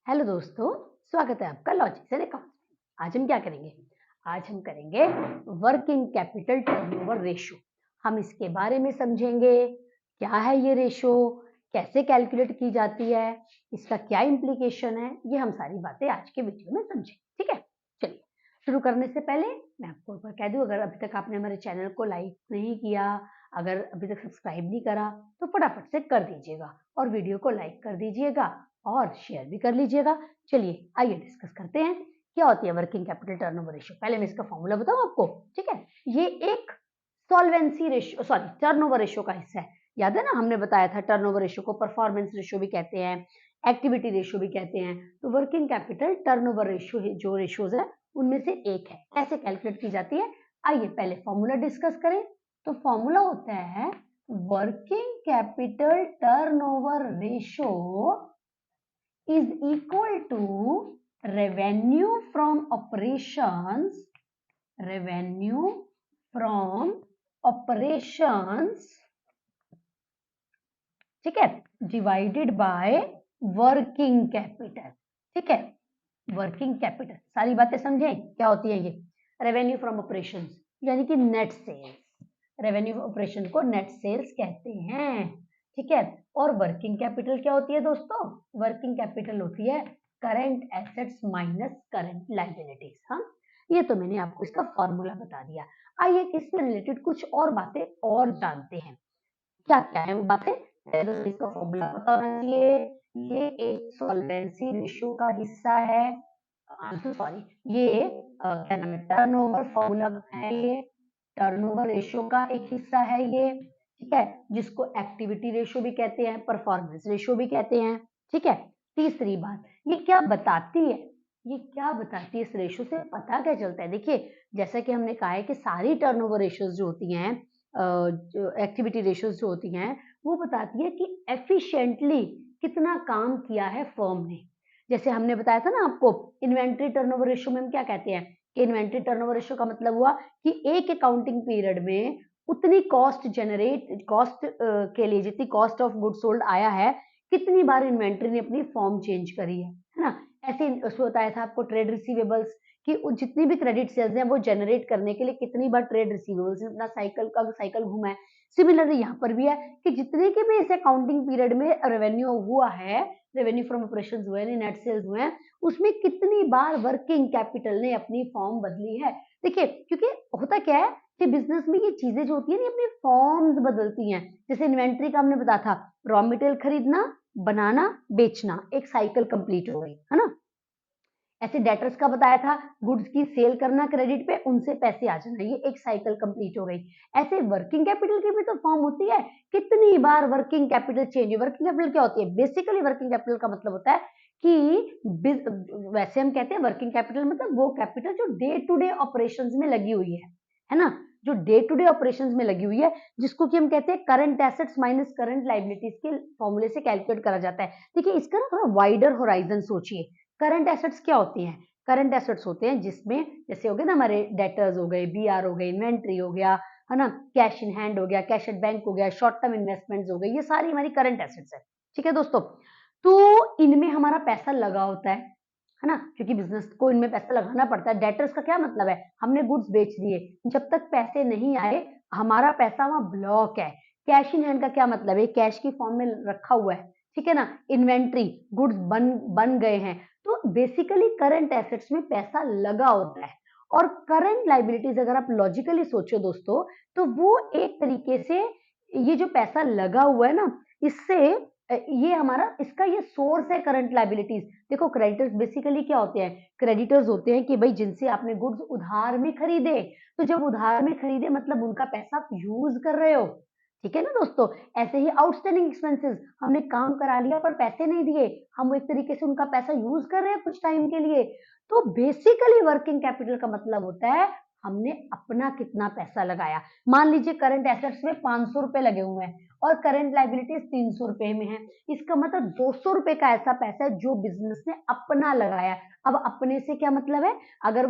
Hello दोस्तों, स्वागत है आपका लॉजिकल अकाउंट्स में। आज हम क्या करेंगे? आज हम करेंगे वर्किंग कैपिटल टर्नओवर रेशियो। हम इसके बारे में समझेंगे, क्या है ये रेशियो, कैसे कैलकुलेट की जाती है, इसका क्या इम्प्लीकेशन है, ये हम सारी बातें आज के वीडियो में समझेंगे। ठीक है, चलिए शुरू करने से पहले मैं आपको एक बार कह दूं, अगर अभी तक आपने हमारे चैनल को लाइक नहीं किया, अगर अभी तक सब्सक्राइब नहीं करा, तो फटाफट से कर दीजिएगा और वीडियो को लाइक कर दीजिएगा और शेयर भी कर लीजिएगा। चलिए आइए डिस्कस करते हैं क्या होती है वर्किंग कैपिटल टर्नओवर रेशियो। पहले मैं इसका फॉर्मूला बताऊं आपको। ठीक है, ये एक solvency ratio sorry turnover ratio का हिस्सा है। याद है ना, हमने बताया था टर्नओवर रेशियो को परफॉर्मेंस रेशियो भी कहते हैं, एक्टिविटी रेशियो भी कहते हैं। तो वर्किंग कैपिटल टर्नओवर रेशियो जो रेशियोज है उनमें से एक है। कैसे कैलकुलेट की जाती है, आइए पहले फॉर्मूला डिस्कस करें। तो फॉर्मूला होता है working capital turnover ratio is equal to revenue from operations ठीक है, डिवाइडेड बाय वर्किंग कैपिटल। ठीक है, वर्किंग कैपिटल सारी बातें समझें क्या होती है ये। रेवेन्यू फ्रॉम ऑपरेशंस यानी कि नेट सेल्स, रेवेन्यू ऑपरेशन को नेट सेल्स कहते हैं। ठीक है, और वर्किंग कैपिटल क्या होती है दोस्तों? वर्किंग कैपिटल होती है current assets minus current liabilities. हाँ, ये तो मैंने आपको इसका फॉर्मूला बता दिया। आइए इससे रिलेटेड कुछ और बातें और जानते हैं। क्या क्या है वो बातें? इसका फॉर्मूला पता होना चाहिए। ये एक सॉल्वेंसी रेशियो का हिस्सा है। सॉरी, ये क्या नाम है, टर्नओवर फॉर्मूला है, ये टर्नओवर रेशियो का एक हिस्सा है ये। ठीक है, जिसको एक्टिविटी रेशियो भी कहते हैं, परफॉर्मेंस रेशियो भी कहते हैं। ठीक है, तीसरी बात, ये क्या बताती है, ये क्या बताती है, इस रेशियो से पता क्या चलता है? देखिए, जैसा कि हमने कहा है कि सारी टर्नओवर रेशियोज जो होती हैं, जो एक्टिविटी रेशियोज जो होती हैं, वो बताती है कि एफिशिएंटली कितना काम किया है फर्म ने। जैसे हमने बताया था ना आपको, इन्वेंट्री टर्नओवर रेशियो में हम क्या कहते हैं कि इन्वेंट्री टर्नओवर रेशियो का मतलब हुआ कि एक अकाउंटिंग पीरियड में उतनी कॉस्ट के लिए जितनी कॉस्ट ऑफ गुड सोल्ड आया है, कितनी बार इन्वेंट्री ने अपनी फॉर्म चेंज करी है ना। ऐसे उसमें बताया था आपको ट्रेड रिसीवेबल्स कि जितनी भी क्रेडिट सेल्स हैं वो जनरेट करने के लिए कितनी बार ट्रेड रिसीवेबल्स ने अपना साइकिल घुमा है। सिमिलरली यहाँ पर भी है कि जितने के भी इस अकाउंटिंग पीरियड में रेवेन्यू हुआ है, रेवेन्यू फ्रॉम ऑपरेशंस हुए हैं, नेट सेल्स हुए हैं, उसमें कितनी बार वर्किंग कैपिटल ने अपनी फॉर्म बदली है। देखिए, क्योंकि होता क्या है कि बिजनेस में ये चीजें जो होती है ना, अपनी फॉर्म्स बदलती हैं। जैसे इन्वेंट्री का हमने बताया था, रॉ मटेरियल खरीदना, बनाना, बेचना, एक साइकिल कंप्लीट हो गई है ना। ऐसे डेटर्स का बताया था, गुड्स की सेल करना क्रेडिट पे, उनसे पैसे आ जाना, ये एक साइकिल कंप्लीट हो गई। ऐसे वर्किंग कैपिटल की भी तो फॉर्म होती है, कितनी बार वर्किंग कैपिटल चेंज हुई। वर्किंग कैपिटल क्या होती है? बेसिकली वर्किंग कैपिटल का मतलब होता है कि वैसे हम कहते हैं वर्किंग कैपिटल मतलब वो कैपिटल जो डे टू डे ऑपरेशंस में लगी हुई है ना, जो डे टू डे ऑपरेशंस में लगी हुई है, जिसको कि हम कहते हैं current assets minus current liabilities के फॉर्मूले से कैलकुलेट करा जाता है। देखिए, इसका ना थोड़ा वाइडर होराइजन सोचिए। करंट एसेट्स क्या होती हैं? करंट एसेट्स होते हैं जिसमें जैसे हो गए ना हमारे डेटर्स हो गए, बीआर हो गए, इन्वेंट्री हो गया, है ना, कैश इन हैंड हो गया, कैश एट बैंक हो गया, शॉर्ट टर्म इन्वेस्टमेंट्स हो गई, ये सारी हमारी करंट एसेट्स है। ठीक है दोस्तों, तो इनमें हमारा पैसा लगा होता है ना, क्योंकि बिजनेस को इनमें पैसा लगाना पड़ता है। डेटर्स का क्या मतलब है? हमने गुड्स बेच दिए, जब तक पैसे नहीं आए हमारा पैसा वहां ब्लॉक है। कैश इन हैंड का क्या मतलब है? कैश की फॉर्म में रखा हुआ है। ठीक है ना, इन्वेंट्री, गुड्स बन गए हैं। तो बेसिकली करंट एसेट्स में पैसा लगा होता है। और करंट लायबिलिटीज अगर आप लॉजिकली सोचो दोस्तों, तो वो एक तरीके से ये जो पैसा लगा हुआ है ना, इससे ये हमारा इसका ये सोर्स है करंट लायबिलिटीज। देखो, क्रेडिटर्स बेसिकली क्या होते हैं? क्रेडिटर्स होते हैं कि भाई जिनसे आपने गुड्स उधार में खरीदे, तो जब उधार में खरीदे मतलब उनका पैसा आप यूज कर रहे हो। ठीक है ना दोस्तों, ऐसे ही आउटस्टैंडिंग एक्सपेंसेस, हमने काम करा लिया पर पैसे नहीं दिए, हम एक तरीके से उनका पैसा यूज कर रहे हैं कुछ टाइम के लिए। तो बेसिकली वर्किंग कैपिटल का मतलब होता है हमने अपना कितना पैसा लगाया। मान लीजिए करंट एसेट्स में 500 रुपए लगे हुए हैं और करंट लायबिलिटीज 300 रुपए में है, इसका मतलब 200 रुपए का ऐसा पैसा है जो बिजनेस ने अपना लगाया। अब अपने से क्या मतलब है? अगर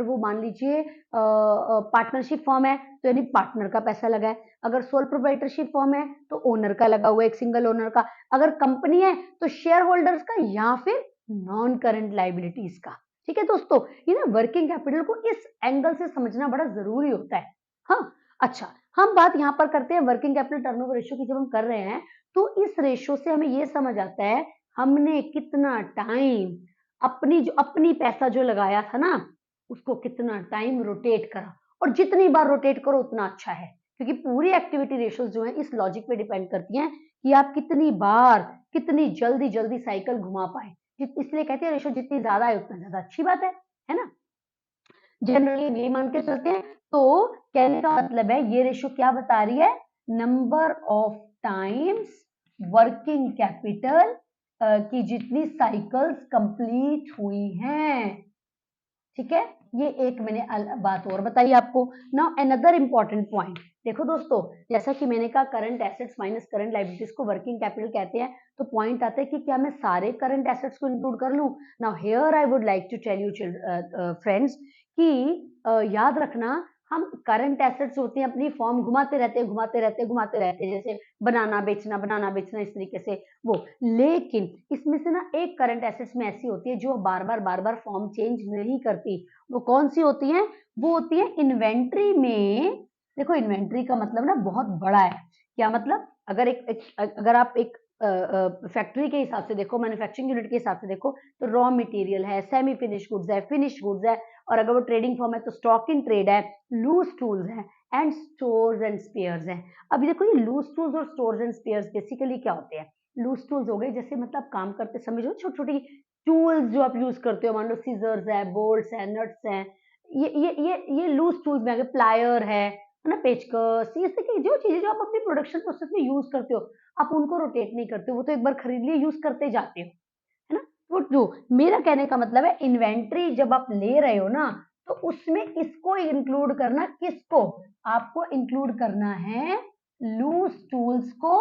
वो मान लीजिए पार्टनरशिप फॉर्म है तो यानी पार्टनर का पैसा लगा है। अगर सोल प्रोप्राइटरशिप फॉर्म है तो ओनर का लगा हुआ है, एक सिंगल ओनर का। अगर कंपनी है तो शेयर होल्डर्स का या फिर नॉन करंट लाइबिलिटीज का। ठीक है दोस्तों, ये ना वर्किंग कैपिटल को इस एंगल से समझना बड़ा जरूरी होता है। हाँ, अच्छा, हम बात यहाँ पर करते हैं वर्किंग कैपिटल टर्नओवर रेशियो की। जब हम कर रहे हैं तो इस रेशियो से हमें ये समझ आता है हमने कितना टाइम अपनी पैसा जो लगाया था ना उसको कितना टाइम रोटेट करा, और जितनी बार रोटेट करो उतना अच्छा है, क्योंकि पूरी एक्टिविटी रेशियोज जो है इस लॉजिक पे डिपेंड करती हैं कि आप कितनी बार कितनी जल्दी जल्दी साइकिल घुमा पाए। इसलिए कहते हैं रेशियो जितनी ज्यादा है उतना ज्यादा अच्छी बात है ना। जनरली यही मान के चलते हैं। तो कहने का मतलब है ये रेशियो क्या बता रही है, number of times working capital की जितनी साइकिल्स कंप्लीट हुई हैं। ठीक है, ये एक मैंने बात और बताई आपको। नाउ अनदर इंपॉर्टेंट पॉइंट, देखो दोस्तों, जैसा कि मैंने कहा current assets minus current liabilities को वर्किंग कैपिटल कहते हैं, तो पॉइंट आता है कि क्या मैं सारे करंट एसेट्स को इंक्लूड कर लूं। Now here I would like to tell you friends कि याद रखना, हम करंट एसेट्स होते हैं अपनी फॉर्म घुमाते रहते हैं जैसे बनाना बेचना इस तरीके से वो। लेकिन इसमें से ना एक करंट एसेट्स में ऐसी होती है जो बार बार फॉर्म चेंज नहीं करती। वो कौन सी होती है, वो होती है इन्वेंट्री में। देखो इन्वेंट्री का मतलब ना बहुत बड़ा है। क्या मतलब, अगर आप एक फैक्ट्री के हिसाब से देखो, मैन्युफैक्चरिंग यूनिट के हिसाब से देखो, तो रॉ मटेरियल है, सेमी फिनिश गुड्स है, फिनिश गुड्स है, और अगर वो ट्रेडिंग फॉर्म है तो स्टॉक इन ट्रेड है, लूज टूल्स है एंड स्टोर्स एंड स्पेयर्स है। अभी देखो ये लूज टूल्स और स्टोर्स एंड स्पेयर्स बेसिकली क्या होते हैं। लूज टूल्स हो गए जैसे मतलब काम करते समय जो छोटी छोटी टूल्स जो आप यूज करते हो, मान लो सीजर्स है, बोल्ट्स है, नट्स है, ये लूज टूल्स में आ गए। प्लायर है ना, पेचकस, ये जो चीजें जो आप अपनी प्रोडक्शन प्रोसेस में यूज करते हो, आप उनको रोटेट नहीं करते हो, वो तो एक बार खरीद लिए यूज करते जाते हो, है ना। वो जो मेरा कहने का मतलब है, इन्वेंट्री जब आप ले रहे हो ना तो उसमें इसको इंक्लूड करना, किसको, आपको इंक्लूड करना है लूज टूल्स को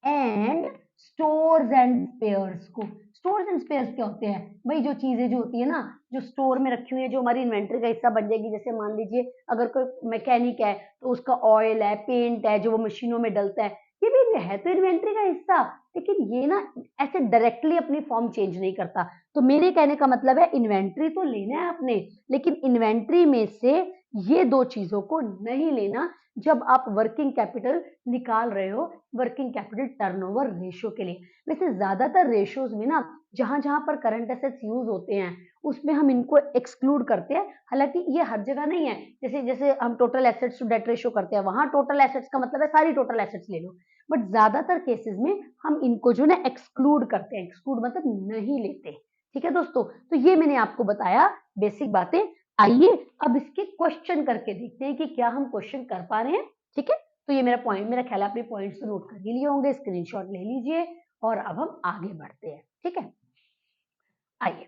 एंड स्टोर्स एंड स्पेयर्स को। स्टोर्स एंड स्पेयर्स क्या होते हैं भाई, जो चीजें जो होती है ना जो स्टोर में रखी हुई है, जो हमारी इन्वेंट्री का हिस्सा बन जाएगी। जैसे मान लीजिए अगर कोई मैकेनिक है तो उसका ऑयल है, पेंट है, जो वो मशीनों में डलता है, ये भी है तो इन्वेंट्री का हिस्सा, लेकिन ये ना ऐसे डायरेक्टली अपनी फॉर्म चेंज नहीं करता। तो मेरे कहने का मतलब है इन्वेंट्री तो लेना है आपने, लेकिन इन्वेंट्री में से ये दो चीजों को नहीं लेना जब आप वर्किंग कैपिटल निकाल रहे हो, वर्किंग कैपिटल टर्नओवर रेशियो के लिए। वैसे ज्यादातर रेशियोज में ना जहां जहां पर करंट एसेट्स यूज होते हैं उसमें हम इनको एक्सक्लूड करते हैं। हालांकि ये हर जगह नहीं है, जैसे जैसे हम total assets to debt ratio करते हैं, वहां टोटल एसेट्स का मतलब है सारी टोटल एसेट्स ले लो, बट ज्यादातर केसेस में हम इनको जो ना एक्सक्लूड करते हैं। एक्सक्लूड मतलब नहीं लेते। ठीक है दोस्तों, तो ये मैंने आपको बताया बेसिक बातें। आइए अब इसके क्वेश्चन करके देखते हैं कि क्या हम क्वेश्चन कर पा रहे हैं। ठीक है, तो ये मेरा ख्याल है अपने पॉइंट्स को नोट कर ही लिए होंगे, स्क्रीनशॉट ले लीजिए, और अब हम आगे बढ़ते हैं। ठीक है, आइए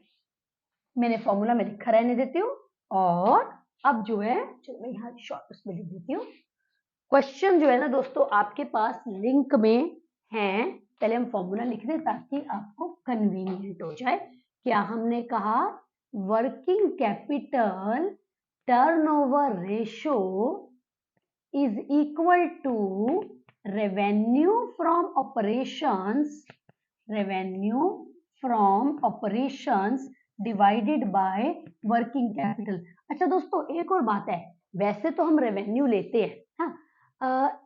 मैंने फॉर्मूला में लिखा रहने देती हूँ, और अब जो है चलो मैं यहाँ शॉर्ट उसमें लिख देती हूँ। क्वेश्चन जो है ना दोस्तों आपके पास लिंक में है, पहले हम फॉर्मूला लिख दें ताकि आपको कन्वीनियंट हो जाए। क्या हमने कहा, working capital turnover ratio is equal to revenue from operations divided by working capital। अच्छा दोस्तों एक और बात है, वैसे तो हम रेवेन्यू लेते हैं, हाँ,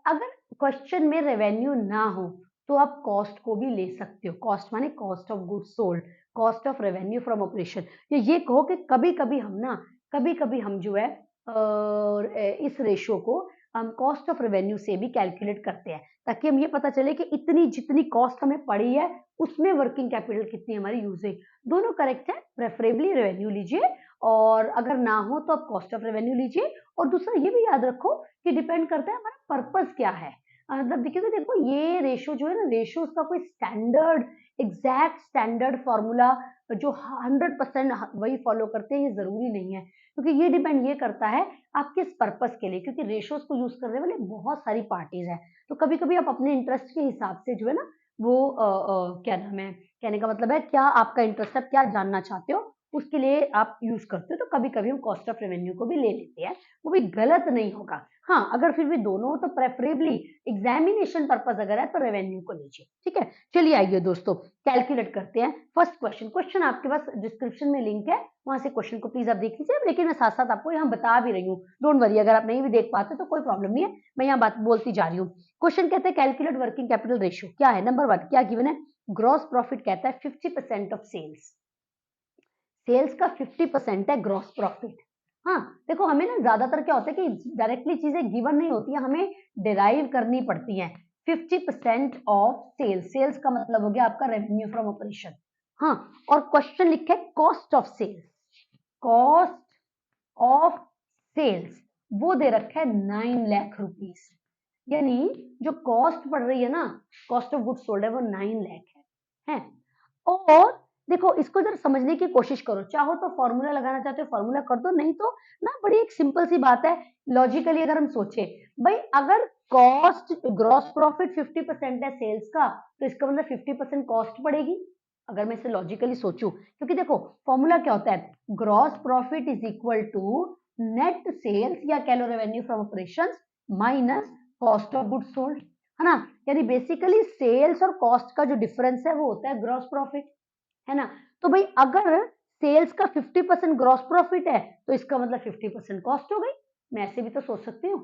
अगर क्वेश्चन में रेवेन्यू ना हो तो आप कॉस्ट को भी ले सकते हो। कॉस्ट माने cost of goods sold, cost of revenue from operation. ये कहो कि कभी कभी हम जो है इस रेशियो को हम कॉस्ट ऑफ रेवेन्यू से भी कैलकुलेट करते हैं, ताकि हम ये पता चले कि इतनी जितनी कॉस्ट हमें पड़ी है उसमें वर्किंग कैपिटल कितनी हमारी यूज है। दोनों करेक्ट है, प्रेफरेबली रेवेन्यू लीजिए, और अगर ना हो तो आप कॉस्ट ऑफ रेवेन्यू लीजिए। और दूसरा ये भी याद रखो कि डिपेंड करता है हमारा पर्पस क्या है। मतलब देखो ये रेशियो जो है ना, रेशियो उसका कोई स्टैंडर्ड एग्जैक्ट स्टैंडर्ड फॉर्मूला जो 100% वही फॉलो करते हैं ये जरूरी नहीं है, क्योंकि ये डिपेंड ये करता है आप किस पर्पस के लिए, क्योंकि रेशियोज को यूज करने वाले बहुत सारी पार्टीज हैं। तो कभी कभी आप अपने इंटरेस्ट के हिसाब से जो है ना वो क्या नाम है, कहने का मतलब है क्या आपका इंटरेस्ट है, क्या जानना चाहते हो उसके लिए आप यूज करते हो तो कभी कभी हम कॉस्ट ऑफ रेवेन्यू को भी ले लेते हैं, वो भी गलत नहीं होगा। हाँ, अगर फिर भी दोनों हो तो प्रेफरेबली एग्जामिनेशन पर्पज अगर है तो रेवेन्यू को लीजिए। ठीक है, चलिए आइए दोस्तों कैलकुलेट करते हैं फर्स्ट क्वेश्चन आपके पास डिस्क्रिप्शन में लिंक है, वहां से क्वेश्चन को प्लीज आप देख लीजिए। लेकिन मैं साथ साथ आपको यहाँ बता भी रही हूँ, डोंट वरी, अगर आप नहीं भी देख पाते तो कोई प्रॉब्लम नहीं है, मैं यहाँ बात बोलती जा रही हूँ। क्वेश्चन कहते हैं कैलकुलेट वर्किंग कैपिटल रेशियो। क्या है? नंबर 1 क्या गिवन है? ग्रॉस प्रॉफिट कहता है 50% ऑफ सेल्स। सेल्स का 50% है ग्रॉस प्रॉफिट। हाँ देखो, हमें ना ज्यादातर क्या होता है कि डायरेक्टली चीजें गिवन नहीं होती है, हमें डिराइव करनी पड़ती हैं। 50% ऑफ सेल्स, सेल्स का मतलब हो गया आपका रेवेन्यू फ्रॉम ऑपरेशन। हाँ, और क्वेश्चन लिखा है cost of sales, cost of sales वो दे रखा है 9 लाख रुपीस। यानी जो कॉस्ट पड़ रही है ना, कॉस्ट ऑफ गुड्स सोल्ड है, वो 9 लाख है। और देखो इसको जरा समझने की कोशिश करो, चाहो तो फॉर्मूला लगाना चाहते हो फॉर्मूला कर दो, नहीं तो ना बड़ी एक सिंपल सी बात है। लॉजिकली अगर हम सोचे भाई, अगर कॉस्ट ग्रॉस प्रॉफिट 50% है सेल्स का, तो इसका मतलब 50% कॉस्ट पड़ेगी, अगर मैं इसे लॉजिकली सोचूं। क्योंकि देखो फॉर्मूला क्या होता है, gross profit is equal to net sales या कह लो revenue from operations minus cost of goods sold, है ना। यानी बेसिकली सेल्स और कॉस्ट का जो डिफरेंस है वो होता है ग्रॉस प्रॉफिट, है ना। तो भाई अगर सेल्स का 50% ग्रॉस प्रॉफिट है तो इसका मतलब 50% कॉस्ट हो गई। मैं ऐसे भी तो सोच सकती हूँ।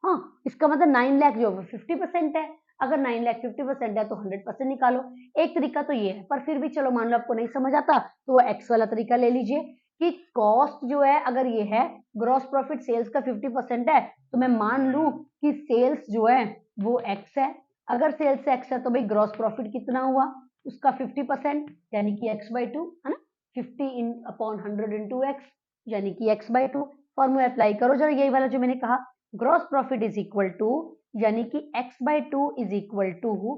हाँ, इसका मतलब 9 लाख जो 50% है, अगर 9 लाख 50% है तो 100% निकालो। एक तरीका तो ये है, पर फिर भी चलो मान लो आपको नहीं समझ आता तो वो एक्स वाला तरीका ले लीजिए कि कॉस्ट जो है अगर ये है ग्रॉस प्रॉफिट सेल्स का 50% है, तो मैं मान लूं कि सेल्स जो है वो एक्स है। अगर सेल्स एक्स है तो भाई ग्रॉस प्रॉफिट कितना हुआ, उसका 50% यानी कि x/2, है ना। 50 इन अपॉन 100 इंटू एक्स यानी कि x/2। फॉर्मूला अप्लाई करो जरा, यही वाला जो मैंने कहा, gross profit is equal to यानी कि x/2 is equal to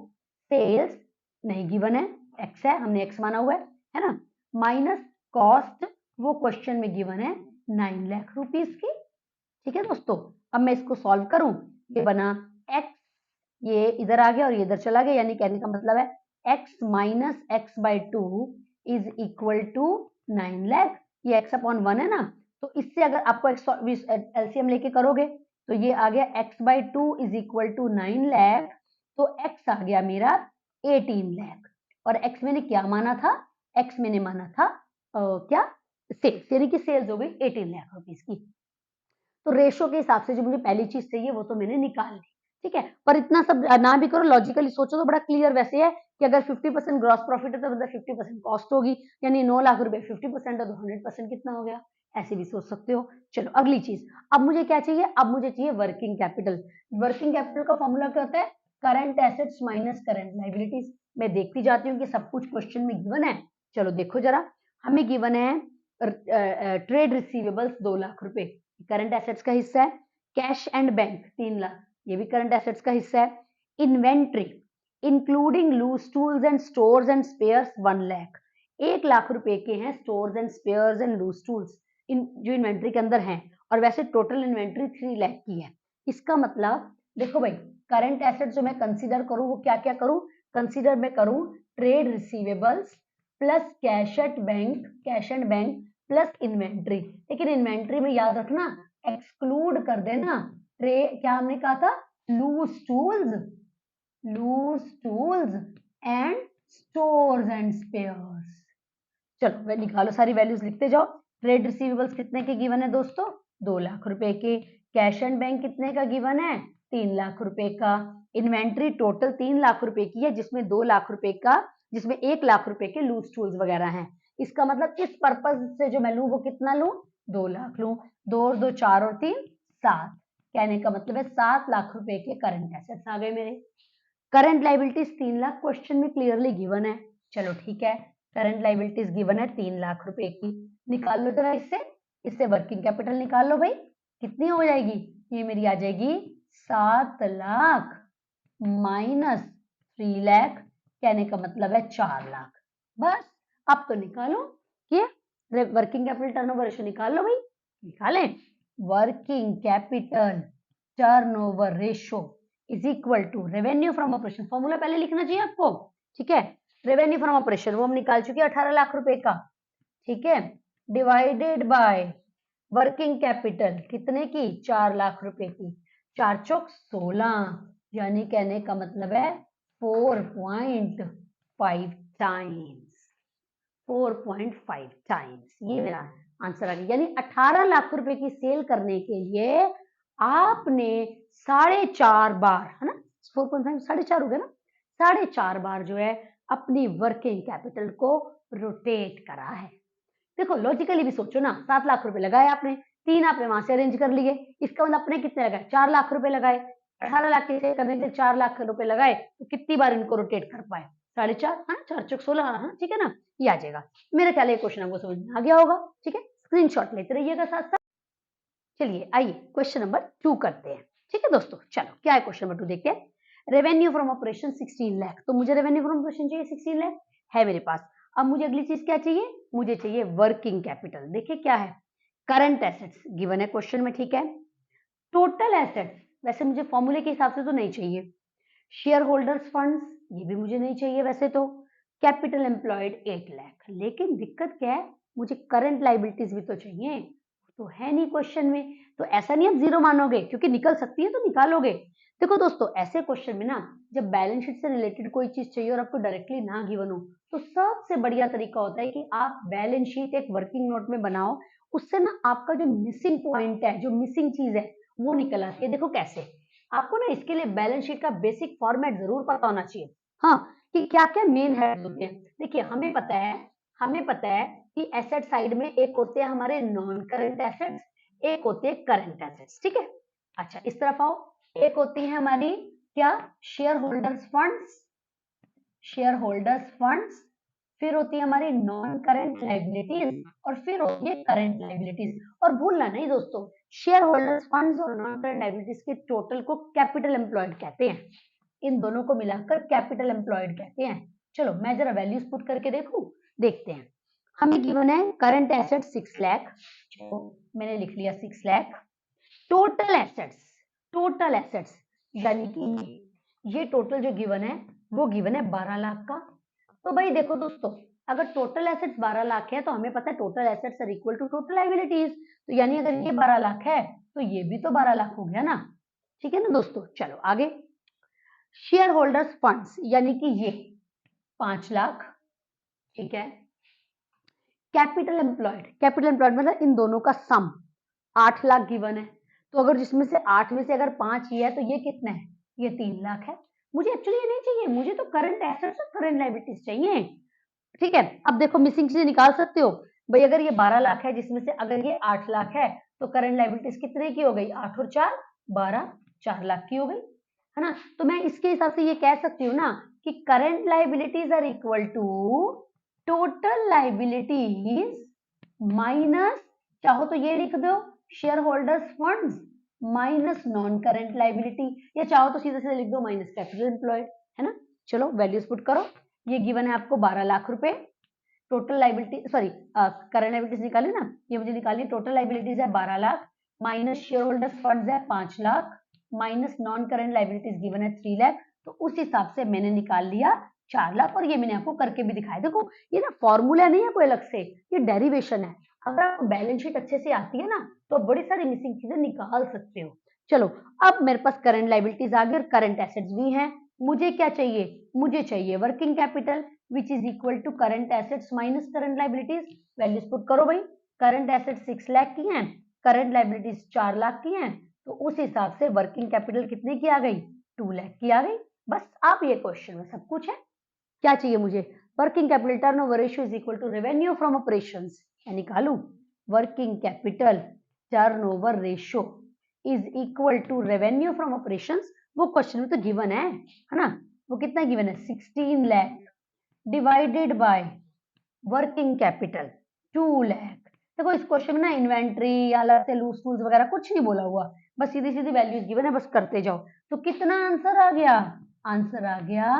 sales नहीं गिवन है, x है, हमने x माना हुआ है ना, माइनस कॉस्ट वो क्वेश्चन में गिवन है 9 लाख रुपीस की। ठीक है दोस्तों, अब मैं इसको सॉल्व करूं, ये बना x, ये इधर आ गया और ये इधर चला गया, यानी कहने का मतलब है x minus x/2 is equal to 9 lakh. ये x अपॉन 1 है ना, तो इससे अगर आपको एलसीएम लेके करोगे तो ये आ गया x/2 is equal to 9 lakh, तो x आ गया मेरा 18 लाख। और x मैंने क्या माना था, x मैंने माना था क्या, सेल्स, यानी कि सेल्स हो गई 18 लाख रुपीस की। तो रेशो के हिसाब से जो मुझे पहली चीज चाहिए वो तो मैंने निकाल ली। ठीक है, पर इतना सब ना भी करो, लॉजिकली सोचो तो बड़ा क्लियर वैसे है कि अगर 50% ग्रॉस प्रॉफिट है तो मतलब 50% कॉस्ट होगी, यानी 9 लाख रुपए 50% है तो 100% कितना हो गया, ऐसे भी सोच सकते हो। चलो अगली चीज, अब मुझे क्या चाहिए, अब मुझे चाहिए वर्किंग कैपिटल। वर्किंग कैपिटल का फॉर्मूला क्या होता है, current assets minus current liabilities. मैं देखती जाती हूँ कि सब कुछ क्वेश्चन में गिवन है। चलो देखो जरा, हमें गिवन है ट्रेड रिसीवेबल्स 2 लाख रुपए, करंट एसेट्स का हिस्सा है। कैश एंड बैंक 3 लाख, ये भी करंट एसेट्स का हिस्सा है। Inventory including loose tools and stores and spares 1 lakh, 1 lakh रुपए के हैं stores and spares and loose tools जो इन्वेंट्री के अंदर हैं, और वैसे टोटल इन्वेंट्री 3 लाख की है। इसका मतलब देखो भाई, करंट एसेट्स जो मैं कंसीडर करूं वो क्या क्या करूं, कंसीडर मैं करूं trade receivables plus cash at bank, cash and bank plus inventory. लेकिन इन्वेंट्री में याद रखना एक्सक्लूड कर देना क्या हमने कहा था, loose tools, loose tools and stores and spares. चलो वे निकालो, सारी वैल्यूज लिखते जाओ। ट्रेड रिसीवेबल्स कितने के गिवन है दोस्तों, 2 लाख रुपए के। कैश एंड बैंक कितने का गिवन है, 3 लाख रुपए का। इन्वेंट्री टोटल 3 लाख रुपए की है, जिसमें 2 लाख रुपए का, जिसमें 1 लाख रुपए के लूज टूल्स वगैरह हैं। इसका मतलब इस पर्पज से जो मैं लूं वो कितना लूं, 2 लाख लूं। 2 और 2 4 और 3 7, कहने का मतलब है 7 लाख रुपए के करंट एसेट्स आ गए मेरे। करंट लाइबिलिटीज 3 लाख क्वेश्चन में क्लियरली गिवन है। चलो ठीक है, करंट लाइबिलिटीज गिवन है 3 लाख रुपए की, निकाल लो जरा इससे, इससे वर्किंग कैपिटल निकाल लो भाई, कितनी हो जाएगी, ये मेरी आ जाएगी 7 लाख माइनस 3 लाख, कहने का मतलब है 4 लाख। बस अब तो निकालो कि वर्किंग कैपिटल टर्नओवर रेशियो निकाल लो भाई, निकालें। Working capital turnover ratio is equal to revenue from operation, formula पहले लिखना चाहिए आपको। ठीक है, रेवेन्यू फ्रॉम ऑपरेशन वो हम निकाल चुके हैं 18 लाख रुपए का। ठीक है, डिवाइडेड बाय वर्किंग कैपिटल कितने की, 4 लाख रुपए की, 4 चौक 16, यानी कहने का मतलब है 4.5 टाइम्स, 4.5 टाइम्स, ये मेरा आंसर आ गया। यानी 18 लाख रुपए की सेल करने के लिए आपने 4.5 बार, है ना, 4.5 4.5 हो गया ना, 4.5 बार जो है अपनी वर्किंग कैपिटल को रोटेट करा है। देखो लॉजिकली भी सोचो ना, 7 लाख रुपए लगाए आपने, 3 आपने वहां से अरेंज कर लिए, इसका मतलब आपने कितने लगाए, 4 लाख रुपए लगाए, 18 लाख की सेल करने के लिए 4 लाख रुपए लगाए, तो कितनी बार इनको रोटेट कर पाए, 4.5, हाँ 4 चौक 16, हाँ ठीक है ना, ये आ जाएगा। मेरे ख्याल ये क्वेश्चन आपको समझ में आ गया होगा, ठीक है, स्क्रीनशॉट लेते रहिएगा साथ साथ। चलिए आइए क्वेश्चन नंबर 2 करते हैं, ठीक है दोस्तों। चलो क्या है क्वेश्चन नंबर 2 देखते हैं। रेवेन्यू फ्रॉम ऑपरेशन 16 लाख, तो मुझे रेवेन्यू फ्रॉम ऑपरेशन चाहिए 16 लाख है मेरे पास। अब मुझे अगली चीज क्या चाहिए, मुझे चाहिए वर्किंग कैपिटल। देखिए क्या है, करंट एसेट्स गिवन है क्वेश्चन में, ठीक है। टोटल एसेट्स वैसे मुझे फॉर्मूले के हिसाब से तो नहीं चाहिए। शेयर होल्डर्स फंड्स ये भी मुझे नहीं चाहिए वैसे तो। कैपिटल एम्प्लॉयड 8 लाख, लेकिन दिक्कत क्या है, मुझे करंट लाइबिलिटीज भी तो चाहिए, तो है नहीं क्वेश्चन में। तो ऐसा नहीं आप जीरो मानोगे, क्योंकि निकल सकती है तो निकालोगे। देखो दोस्तों ऐसे क्वेश्चन में ना, जब बैलेंस शीट से रिलेटेड कोई चीज चाहिए और आपको डायरेक्टली ना गिवन हो, तो सबसे बढ़िया तरीका होता है कि आप बैलेंस शीट एक वर्किंग नोट में बनाओ। उससे ना आपका जो मिसिंग पॉइंट है, जो मिसिंग चीज है, वो निकल आती है। देखो कैसे, आपको ना इसके लिए बैलेंस शीट का बेसिक फॉर्मेट जरूर पता होना चाहिए, हाँ, कि क्या क्या मेन हेड्स होते हैं। देखिए हमें पता है कि एसेट साइड में एक होते हैं हमारे नॉन करंट एसेट्स, एक होते हैं करंट एसेट्स, ठीक है। अच्छा इस तरफ आओ, एक होती है हमारी क्या, share holders funds, share holders funds, फिर होती है हमारी नॉन करंट लाइबिलिटीज, और फिर होती है करंट लाइबिलिटीज। और भूलना नहीं दोस्तों, शेयर होल्डर्स फंड्स और नॉन करंट लाइबिलिटीज के टोटल को कैपिटल एम्प्लॉयड कहते हैं। इन दोनों को मिलाकर कैपिटल एम्प्लॉयड कहते हैं। चलो मैं जरा वैल्यूज पुट करके देखूं, देखते हैं। हमें गिवन है करंट एसेट 6 लाख, मैंने लिख लिया 6 लाख। टोटल एसेट्स यानी कि ये टोटल जो गिवन है वो गिवन है 12 लाख का। तो भाई देखो दोस्तों, अगर टोटल एसेट्स 12 लाख है तो हमें पता है total assets are equal to total liabilities, तो यानी अगर ये 12 लाख है तो ये भी तो 12 लाख हो गया ना, ठीक है ना दोस्तों। चलो आगे, शेयर होल्डर्स फंड्स यानी कि ये 5 लाख, ठीक है। कैपिटल एम्प्लॉयड मतलब इन दोनों का सम 8 लाख गिवन है, तो अगर जिसमें से 8 में से अगर 5 ही है तो ये कितना है, ये 3 लाख है। मुझे एक्चुअली ये नहीं चाहिए, मुझे तो करंट एसेट्स और करंट लायबिलिटीज चाहिए, ठीक है। अब देखो मिसिंग चीजें निकाल सकते हो भाई, अगर ये 12 लाख है जिसमें से अगर ये 8 लाख है, तो करंट लायबिलिटीज कितने की हो गई, 8 और 4 12, 4 लाख की हो गई, है ना। तो मैं इसके हिसाब से ये कह सकती हूँ ना कि current liabilities are equal to total liabilities minus, चाहो तो ये लिख दो share holders funds minus non current liability, या चाहो तो सीधे सीधे लिख दो माइनस कैपिटल एम्प्लॉयड, है ना। चलो वैल्यूज पुट करो, ये गिवन है आपको 12 लाख रुपए, total liability sorry current liabilities निकाली ना, ये मुझे निकाली, टोटल लायबिलिटीज है 12 lakh minus share holders funds है 5 lakh minus non current liabilities given है 3 लाख, तो उस हिसाब से मैंने निकाल लिया 4 लाख, और ये मैंने आपको करके भी दिखाया। देखो ये ना फॉर्मूला नहीं है कोई अलग से, ये डेरिवेशन है। अगर आपको बैलेंस शीट अच्छे से आती है ना तो बड़ी सारी मिसिंग चीजें निकाल सकते हो। चलो अब मेरे पास करंट लायबिलिटीज आ गई और करंट एसेट्स भी हैं। मुझे क्या चाहिए, मुझे चाहिए working capital which is equal to current assets minus current liabilities. Values put करो भाई, करंट एसेट्स 6 लाख की हैं, करंट लायबिलिटीज 4 लाख की हैं, तो उस हिसाब से वर्किंग कैपिटल कितने की आ गई, 2 लाख की आ गई। बस आप ये क्वेश्चन में सब कुछ है। क्या चाहिए मुझे, working capital turnover ratio is equal to revenue from operations, या निकालू working capital turnover ratio is equal to revenue from operations. वो क्वेश्चन में तो गिवन है ना, वो कितना गिवन है 16 lakh divided by working capital 2 lakh. देखो इस क्वेश्चन में ना इन्वेंट्री या अलग से लूज टूल्स वगैरह कुछ नहीं बोला हुआ, बस सीधी सीधी वैल्यूज गिवन है, बस करते जाओ। तो कितना आंसर आ गया, आंसर आ गया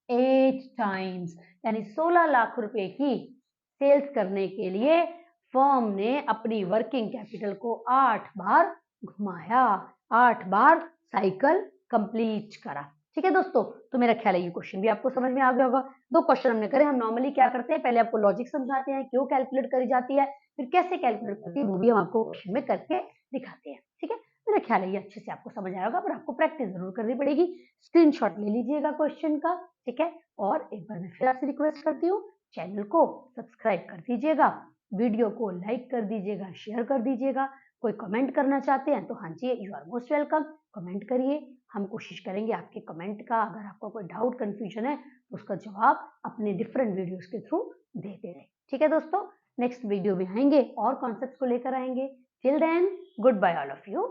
8 टाइम्स, यानी 16 लाख रुपए की सेल्स करने के लिए फर्म ने अपनी वर्किंग कैपिटल को 8 बार घुमाया, 8 बार साइकिल कंप्लीट करा, ठीक है दोस्तों, तो मेरा ख्याल है ये क्वेश्चन भी आपको समझ में आ गया होगा। 2 क्वेश्चन हमने करे। हम नॉर्मली क्या करते हैं, पहले आपको लॉजिक समझाते हैं, क्यों कैलकुलेट करी जाती है, फिर कैसे कैलकुलेट करती है वो भी हम आपको क्वेश्चन में करके दिखाते हैं। ठीक है, मेरा ख्याल है ये अच्छे से आपको समझ आया होगा, पर आपको प्रैक्टिस जरूर करनी पड़ेगी। स्क्रीनशॉट ले लीजिएगा क्वेश्चन का, ठीक है। और एक बार मैं फिर आपसे रिक्वेस्ट करती हूँ, चैनल को सब्सक्राइब कर दीजिएगा, वीडियो को लाइक कर दीजिएगा, शेयर कर दीजिएगा। कोई कमेंट करना चाहते हैं तो हाँ जी, you are most welcome, comment करिए। हम कोशिश करेंगे आपके कमेंट का, अगर आपको कोई डाउट कंफ्यूजन है तो उसका जवाब अपने डिफरेंट वीडियोस के थ्रू देते रहे। ठीक है दोस्तों, नेक्स्ट वीडियो में आएंगे और कॉन्सेप्ट्स को लेकर आएंगे। Till then, good bye all of you.